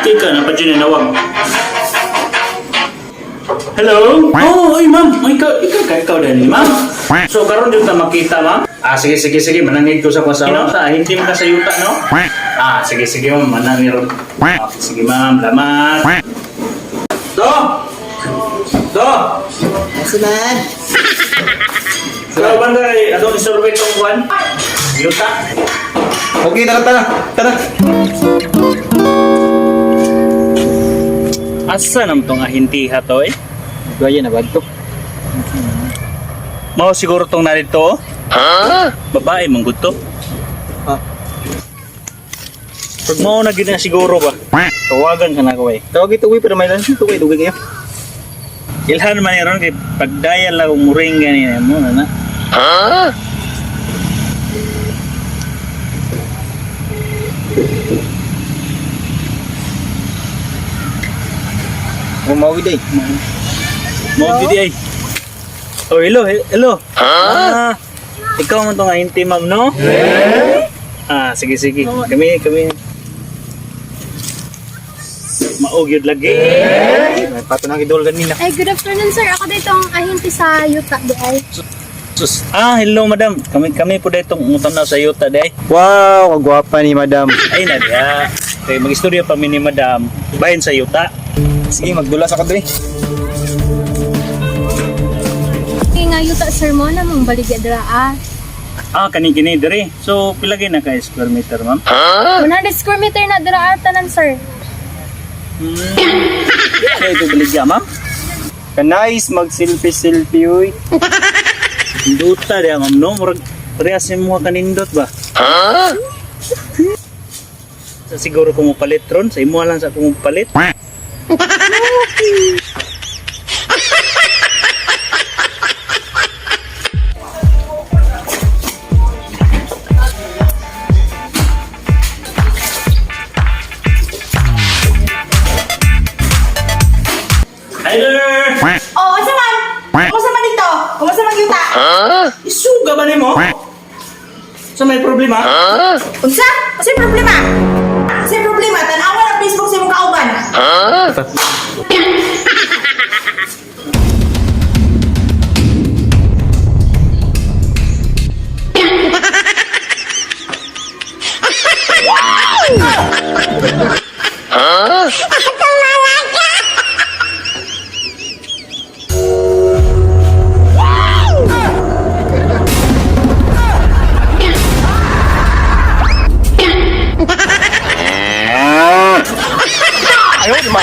Ika na pa dyan nawag. Hello? Oh, ay ma'am. Ikaw din, ma'am. So, karon dito makita, ma'am? Sige, manangig ko sa kwasa. Hindi mo ka sa yuta, no? Sige, ma'am, manangig ron. Sige, ma'am, lamat. Do! Masunan. Ikaw ba nga, atong isurvey itong kuhan? Yuta. Okay, tara. Asa naman itong ahintiha to, eh? Gaya na ba ito? Mao siguro tong narito, babae mong gusto. Mao na gid na siguro ba? Tawagan ka na ko eh. Tawag ito, pero may lansin ito, dugay kayo. Ilhan man ron kay pagdayal lang umuring ganina mo na. Umawid eh. Mo gid ay. Oh, hello. Ikaw man tong ahinti ma'am, no? Sige. Kami. Maugyod lagi. May pato na kidol ganina. Ay, good afternoon, sir. Ako dito ang ahinti sa Yuta, di ay. Sus. Hello madam. Kami po dito utanaw sa yuta day. Wow, kagwapa ni madam. Ay na dia. Kay mag-istorya pa mi ni madam. Bahin sa yuta. Sige, magdulas ako dre. Kaya nga Yuta, sir mo na mong baligya dira, Kani dire. So pilagay na ka square meter, ma'am? 100 square meter na dira tanan, sir. Kaya ito baligya, ma'am? Kanais mag-selfie, uy. Induta dia, ma'am, no? Murag parehas mo kanindot ba? Sa siguro kung palit ron, sa imo lang sa kung palit. Hi there! Oh, asa man? Kumusta man dito? Kumusta man yuta? Isuga ba nimo? Sa may problema? Unsa? Asa yung problema? Asa yung problema? Tanawa na Facebook sa imong kauban. Ayaw, di ma.